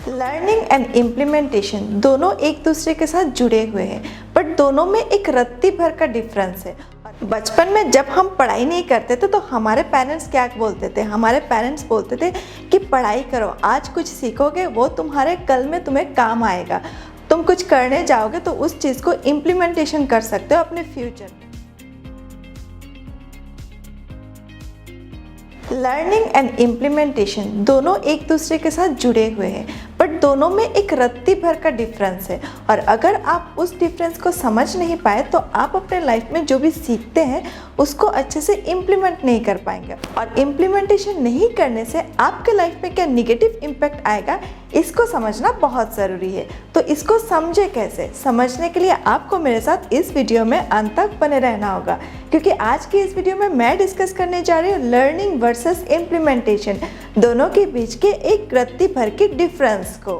Learning and implementation दोनों एक दूसरे के साथ जुड़े हुए हैं, बट दोनों में एक रत्ती भर का डिफरेंस है। बचपन में जब हम पढ़ाई नहीं करते थे तो हमारे पेरेंट्स क्या बोलते थे? हमारे पेरेंट्स बोलते थे कि पढ़ाई करो, आज कुछ सीखोगे वो तुम्हारे कल में तुम्हें काम आएगा, तुम कुछ करने जाओगे तो उस चीज़ को इम्प्लीमेंटेशन कर सकते हो अपने फ्यूचर में। लर्निंग एंड इम्प्लीमेंटेशन दोनों एक दूसरे के साथ जुड़े हुए हैं, बट दोनों में एक रत्ती भर का डिफरेंस है। और अगर आप उस डिफरेंस को समझ नहीं पाए तो आप अपने लाइफ में जो भी सीखते हैं उसको अच्छे से इम्प्लीमेंट नहीं कर पाएंगे, और इम्प्लीमेंटेशन नहीं करने से आपके लाइफ में क्या निगेटिव इम्पैक्ट आएगा इसको समझना बहुत ज़रूरी है। तो इसको समझे कैसे? समझने के लिए आपको मेरे साथ इस वीडियो में अंत तक बने रहना होगा, क्योंकि आज की इस वीडियो में मैं डिस्कस करने जा रही हूँ लर्निंग वर्सेस इम्प्लीमेंटेशन, दोनों के बीच के एक रत्ती भर की डिफरेंस को।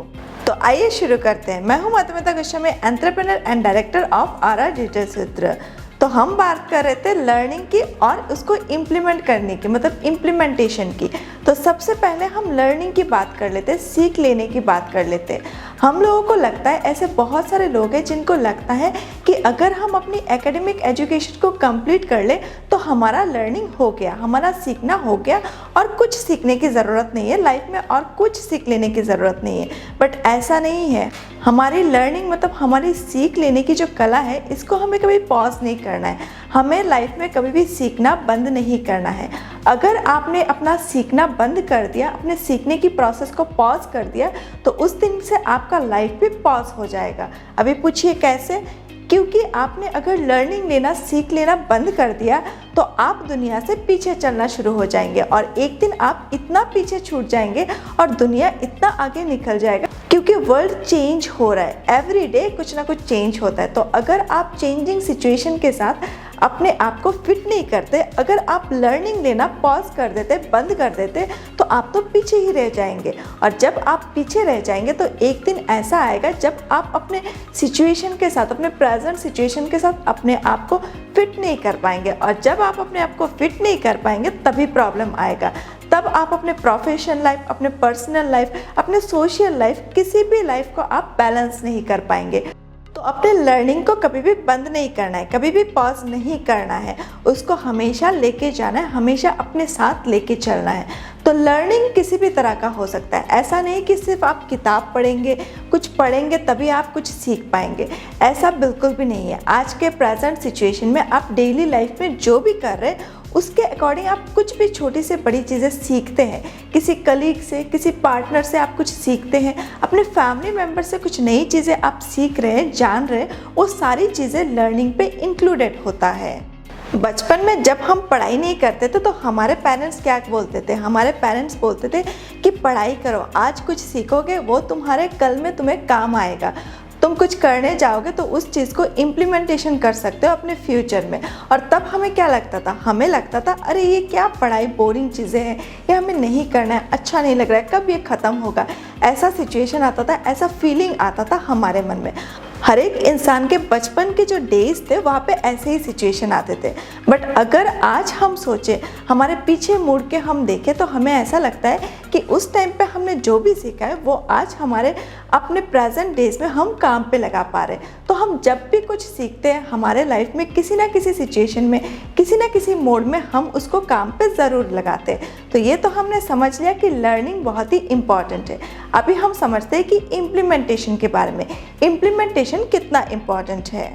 तो आइए शुरू करते हैं। मैं हूँ Madhumita Goswami, entrepreneur and director of our Digital Sutra. तो हम बात कर रहे थे लर्निंग की और उसको इम्प्लीमेंट करने की, मतलब इम्प्लीमेंटेशन की। तो सबसे पहले हम लर्निंग की बात कर लेते हैं, सीख लेने की बात कर लेते हैं। हम लोगों को लगता है, ऐसे बहुत सारे लोग हैं जिनको लगता है कि अगर हम अपनी एकेडमिक एजुकेशन को कंप्लीट कर ले तो हमारा लर्निंग हो गया, हमारा सीखना हो गया और कुछ सीखने की ज़रूरत नहीं है लाइफ में, और कुछ सीख लेने की ज़रूरत नहीं है। बट ऐसा नहीं है। हमारी लर्निंग मतलब हमारी सीख लेने की जो कला है, इसको हमें कभी पॉज नहीं करना है। हमें लाइफ में कभी भी सीखना बंद नहीं करना है। अगर आपने अपना सीखना बंद कर दिया, अपने सीखने की प्रोसेस को पॉज कर दिया, तो उस दिन से आपका लाइफ भी पॉज हो जाएगा। अभी पूछिए कैसे? क्योंकि आपने अगर लर्निंग लेना, सीख लेना बंद कर दिया तो आप दुनिया से पीछे चलना शुरू हो जाएंगे, और एक दिन आप इतना पीछे छूट जाएंगे और दुनिया इतना आगे निकल जाएगा, क्योंकि वर्ल्ड चेंज हो रहा है। एवरी डे कुछ ना कुछ चेंज होता है। तो अगर आप चेंजिंग सिचुएशन के साथ अपने आप को फिट नहीं करते, अगर आप लर्निंग लेना पॉज कर देते, बंद कर देते, तो आप तो पीछे ही रह जाएंगे। और जब आप पीछे रह जाएंगे तो एक दिन ऐसा आएगा जब आप अपने सिचुएशन के साथ, अपने प्रेजेंट सिचुएशन के साथ अपने आप को फिट नहीं कर पाएंगे, और जब आप अपने आप को फिट नहीं कर पाएंगे तभी प्रॉब्लम आएगा। तब आप अपने प्रोफेशनल लाइफ, अपने पर्सनल लाइफ, अपने सोशल लाइफ, किसी भी लाइफ को आप बैलेंस नहीं कर पाएंगे। तो अपने लर्निंग को कभी भी बंद नहीं करना है, कभी भी पॉज नहीं करना है, उसको हमेशा लेके जाना है, हमेशा अपने साथ लेके चलना है। तो लर्निंग किसी भी तरह का हो सकता है। ऐसा नहीं कि सिर्फ आप किताब पढ़ेंगे, कुछ पढ़ेंगे तभी आप कुछ सीख पाएंगे, ऐसा बिल्कुल भी नहीं है। आज के प्रेजेंट सिचुएशन में आप डेली लाइफ में जो भी कर रहे हैं उसके अकॉर्डिंग आप कुछ भी छोटी से बड़ी चीज़ें सीखते हैं। किसी कलीग से, किसी पार्टनर से आप कुछ सीखते हैं, अपने फैमिली मेम्बर से कुछ नई चीज़ें आप सीख रहे हैं, जान रहे हैं, वो सारी चीज़ें लर्निंग पे इंक्लूडेड होता है। बचपन में जब हम पढ़ाई नहीं करते थे तो हमारे पेरेंट्स क्या बोलते थे? हमारे पेरेंट्स बोलते थे कि पढ़ाई करो, आज कुछ सीखोगे वो तुम्हारे कल में तुम्हें काम आएगा, तुम कुछ करने जाओगे तो उस चीज़ को इम्प्लीमेंटेशन कर सकते हो अपने फ्यूचर में। और तब हमें क्या लगता था? हमें लगता था अरे ये क्या पढ़ाई, बोरिंग चीज़ें हैं, ये हमें नहीं करना है, अच्छा नहीं लग रहा है, कब ये ख़त्म होगा। ऐसा सिचुएशन आता था, ऐसा फीलिंग आता था हमारे मन में। हर एक इंसान के बचपन के जो डेज थे वहाँ पे ऐसे ही सिचुएशन आते थे। बट अगर आज हम सोचें, हमारे पीछे मुड़ के हम देखें, तो हमें ऐसा लगता है कि उस टाइम पे हमने जो भी सीखा है वो आज हमारे अपने प्रेजेंट डेज में हम काम पे लगा पा रहे हैं। तो हम जब भी कुछ सीखते हैं हमारे लाइफ में किसी ना किसी सिचुएशन में, किसी ना किसी मोड में हम उसको काम पे ज़रूर लगाते हैं। तो ये तो हमने समझ लिया कि लर्निंग बहुत ही इम्पॉर्टेंट है। अभी हम समझते हैं कि इम्प्लीमेंटेशन के बारे में, इम्प्लीमेंटेशन कितना इम्पॉर्टेंट है।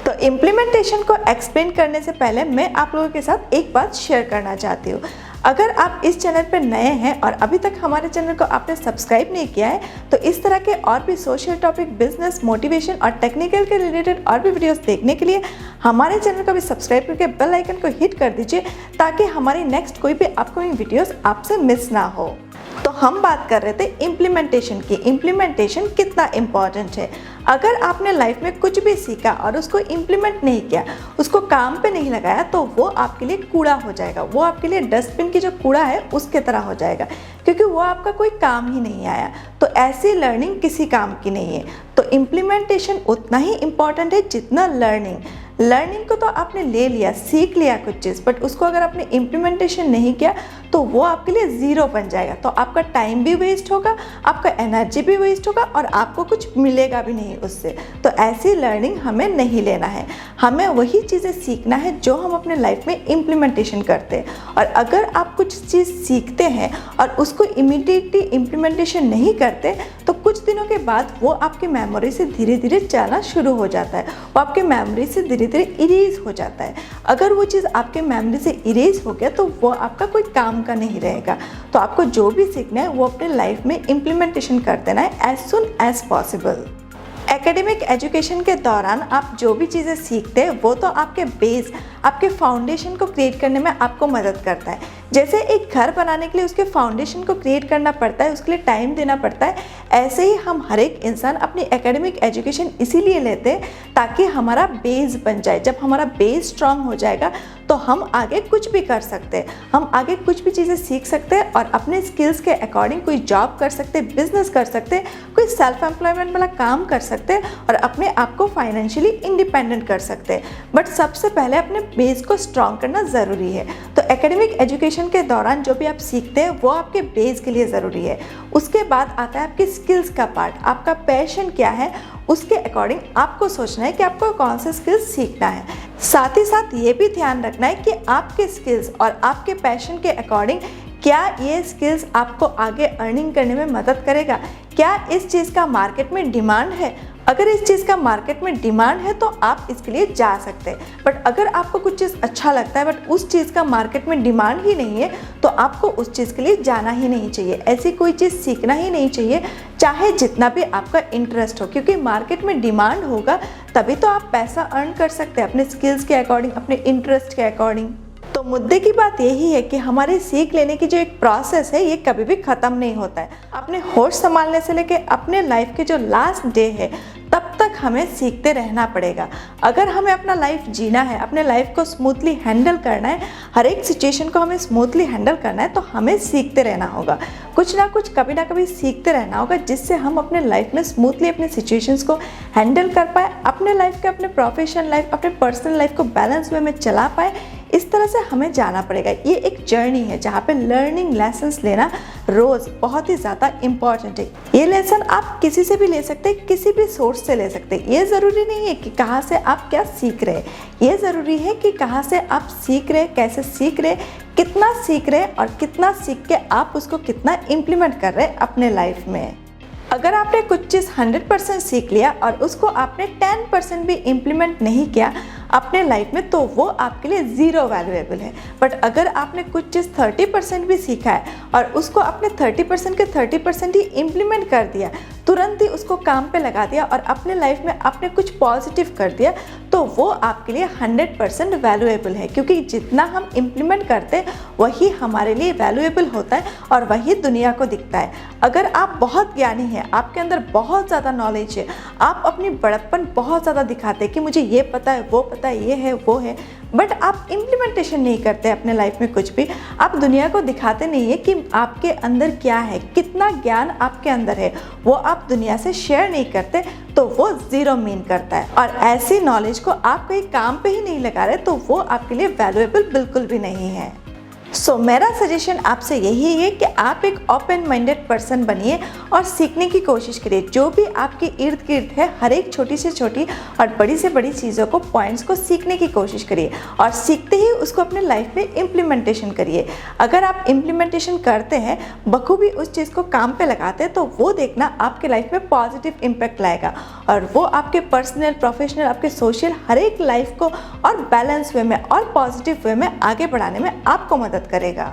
तो इम्प्लीमेंटेशन को एक्सप्लेन करने से पहले मैं आप लोगों के साथ एक बात शेयर करना चाहती हूँ। अगर आप इस चैनल पर नए हैं और अभी तक हमारे चैनल को आपने सब्सक्राइब नहीं किया है, तो इस तरह के और भी सोशल टॉपिक, बिजनेस, मोटिवेशन और टेक्निकल के रिलेटेड और भी वीडियोस देखने के लिए हमारे चैनल को भी सब्सक्राइब करके बेल आइकन को हिट कर दीजिए, ताकि हमारी नेक्स्ट कोई भी अपकमिंग वीडियोस आपसे मिस ना हो। तो हम बात कर रहे थे इम्प्लीमेंटेशन की। इम्प्लीमेंटेशन कितना इम्पॉर्टेंट है। अगर आपने लाइफ में कुछ भी सीखा और उसको इम्प्लीमेंट नहीं किया, उसको काम पे नहीं लगाया, तो वो आपके लिए कूड़ा हो जाएगा, वो आपके लिए डस्टबिन की जो कूड़ा है उसके तरह हो जाएगा, क्योंकि वो आपका कोई काम ही नहीं आया। तो ऐसी लर्निंग किसी काम की नहीं है। तो इम्प्लीमेंटेशन उतना ही इम्पॉर्टेंट है जितना लर्निंग। लर्निंग को तो आपने ले लिया, सीख लिया कुछ चीज़, बट उसको अगर आपने इम्प्लीमेंटेशन नहीं किया तो वो आपके लिए ज़ीरो बन जाएगा। तो आपका टाइम भी वेस्ट होगा, आपका एनर्जी भी वेस्ट होगा और आपको कुछ मिलेगा भी नहीं उससे। तो ऐसी लर्निंग हमें नहीं लेना है। हमें वही चीज़ें सीखना है जो हम अपने लाइफ में इम्प्लीमेंटेशन करते हैं। और अगर आप कुछ चीज़ सीखते हैं और उसको इमीडिएटली इम्प्लीमेंटेशन नहीं करते तो कुछ दिनों के बाद वो आपकी मेमोरी से धीरे धीरे जाना शुरू हो जाता है, वो आपके मेमोरी से धीरे धीरे इरेज हो जाता है। अगर वो चीज़ आपके मेमोरी से इरेज हो गया तो वो आपका कोई काम का नहीं रहेगा। तो आपको जो भी सीखना है वो अपने लाइफ में इम्प्लीमेंटेशन कर देना है as soon as possible. Academic education के दौरान आप जो भी चीज़ें सीखते हैं वो तो आपके बेस, आपके फाउंडेशन को क्रिएट करने में आपको मदद करता है। जैसे एक घर बनाने के लिए उसके फाउंडेशन को क्रिएट करना पड़ता है, उसके लिए टाइम देना पड़ता है, ऐसे ही हम हर एक इंसान अपनी एकेडमिक एजुकेशन इसीलिए लेते हैं ताकि हमारा बेस बन जाए। जब हमारा बेस स्ट्रांग हो जाएगा तो हम आगे कुछ भी कर सकते हैं, हम आगे कुछ भी चीज़ें सीख सकते हैं और अपने स्किल्स के अकॉर्डिंग कोई जॉब कर सकते हैं, बिजनेस कर सकते हैं, कोई सेल्फ एम्प्लॉयमेंट वाला काम कर सकते हैं और अपने आप को फाइनेंशियली इंडिपेंडेंट कर सकते हैं। बट सबसे पहले अपने बेस को स्ट्रांग करना ज़रूरी है। तो एकेडमिक एजुकेशन के दौरान जो भी आप सीखते हैं वो आपके बेस के लिए ज़रूरी है। उसके बाद आता है आपकी स्किल्स का पार्ट। आपका पैशन क्या है, उसके अकॉर्डिंग आपको सोचना है कि आपको कौन से स्किल्स सीखना है। साथ ही साथ ये भी ध्यान रखना है कि आपके स्किल्स और आपके पैशन के अकॉर्डिंग क्या ये स्किल्स आपको आगे अर्निंग करने में मदद करेगा, क्या इस चीज़ का मार्केट में डिमांड है। अगर इस चीज़ का मार्केट में डिमांड है तो आप इसके लिए जा सकते हैं। बट अगर आपको कुछ चीज़ अच्छा लगता है बट उस चीज़ का मार्केट में डिमांड ही नहीं है तो आपको उस चीज़ के लिए जाना ही नहीं चाहिए, ऐसी कोई चीज़ सीखना ही नहीं चाहिए, चाहे जितना भी आपका इंटरेस्ट हो। क्योंकि मार्केट में डिमांड होगा तभी तो आप पैसा अर्न कर सकते हैं अपने स्किल्स के अकॉर्डिंग, अपने इंटरेस्ट के अकॉर्डिंग। तो मुद्दे की बात यही है कि हमारी सीख लेने की जो एक प्रोसेस है ये कभी भी ख़त्म नहीं होता है। अपने होश संभालने से लेके अपने लाइफ के जो लास्ट डे है तब तक हमें सीखते रहना पड़ेगा। अगर हमें अपना लाइफ जीना है, अपने लाइफ को स्मूथली हैंडल करना है, हर एक सिचुएशन को हमें स्मूथली हैंडल करना है तो हमें सीखते रहना होगा। कुछ ना कुछ कभी ना कभी सीखते रहना होगा जिससे हम अपने लाइफ में स्मूथली अपने सिचुएशंस को हैंडल कर पाए, अपने लाइफ के, अपने प्रोफेशनल लाइफ, अपने पर्सनल लाइफ को बैलेंस वे में चला पाए। इस तरह से हमें जाना पड़ेगा। ये एक जर्नी है जहाँ पे लर्निंग लेसन्स लेना रोज़ बहुत ही ज़्यादा इम्पॉर्टेंट है। ये लेसन आप किसी से भी ले सकते हैं, किसी भी सोर्स से ले सकते हैं। ये ज़रूरी नहीं है कि कहाँ से आप क्या सीख रहे हैं, ये ज़रूरी है कि कहाँ से आप सीख रहे, कैसे सीख रहे, कितना सीख रहे और कितना सीख के आप उसको कितना इम्प्लीमेंट कर रहे हैं अपने लाइफ में। अगर आपने कुछ चीज़ 100% सीख लिया और उसको आपने 10% भी इम्प्लीमेंट नहीं किया अपने लाइफ में तो वो आपके लिए ज़ीरो वैल्यूएबल है। बट अगर आपने कुछ चीज़ 30% भी सीखा है और उसको अपने 30% के 30% ही इम्प्लीमेंट कर दिया, तुरंत ही उसको काम पे लगा दिया और अपने लाइफ में आपने कुछ पॉजिटिव कर दिया तो वो आपके लिए 100% वैल्यूएबल है। क्योंकि जितना हम इम्प्लीमेंट करते हैं वही हमारे लिए वैल्यूएबल होता है और वही दुनिया को दिखता है। अगर आप बहुत ज्ञानी हैं, आपके अंदर बहुत ज़्यादा नॉलेज है, आप अपनी बड़प्पन बहुत ज़्यादा दिखाते हैं कि मुझे ये पता है, वो पता है, ये है, वो है, बट आप इम्प्लीमेंटेशन नहीं करते अपने लाइफ में कुछ भी, आप दुनिया को दिखाते नहीं है कि आपके अंदर क्या है, कितना ज्ञान आपके अंदर है, वो आप दुनिया से शेयर नहीं करते तो वो ज़ीरो मीन करता है। और ऐसी नॉलेज को आप कोई काम पे ही नहीं लगा रहे तो वो आपके लिए वैल्यूएबल बिल्कुल भी नहीं है। सो मेरा सजेशन आपसे यही है कि आप एक ओपन माइंडेड पर्सन बनिए और सीखने की कोशिश करिए। जो भी आपके इर्द गिर्द है हर एक छोटी से छोटी और बड़ी से बड़ी चीज़ों को, पॉइंट्स को सीखने की कोशिश करिए और सीखते ही उसको अपने लाइफ में इम्प्लीमेंटेशन करिए। अगर आप इम्प्लीमेंटेशन करते हैं, बखूबी उस चीज़ को काम पे लगाते हैं तो वो देखना आपके लाइफ में पॉजिटिव इम्पैक्ट लाएगा और वो आपके पर्सनल, प्रोफेशनल, आपके सोशल हर एक लाइफ को और बैलेंस वे में और पॉजिटिव वे में आगे बढ़ाने में आपको मदद करेगा।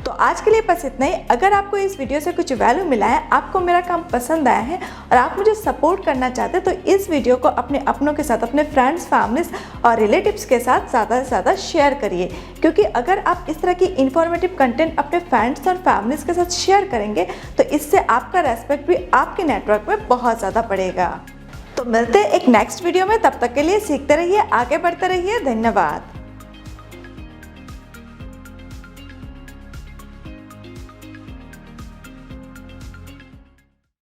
तो आज के लिए बस इतना ही। अगर आपको इस वीडियो से कुछ वैल्यू मिला है, आपको मेरा काम पसंद आया है और आप मुझे सपोर्ट करना चाहते हैं तो इस वीडियो को अपने अपनों के साथ, अपने फ्रेंड्स, फैमिलीज और रिलेटिव्स के साथ ज़्यादा से ज़्यादा शेयर करिए। क्योंकि अगर आप इस तरह की इन्फॉर्मेटिव कंटेंट अपने फ्रेंड्स और फैमिलीज के साथ शेयर करेंगे तो इससे आपका रेस्पेक्ट भी आपके नेटवर्क में बहुत ज़्यादा बढ़ेगा। तो मिलते हैं एक नेक्स्ट वीडियो में, तब तक के लिए सीखते रहिए, आगे बढ़ते रहिए। धन्यवाद।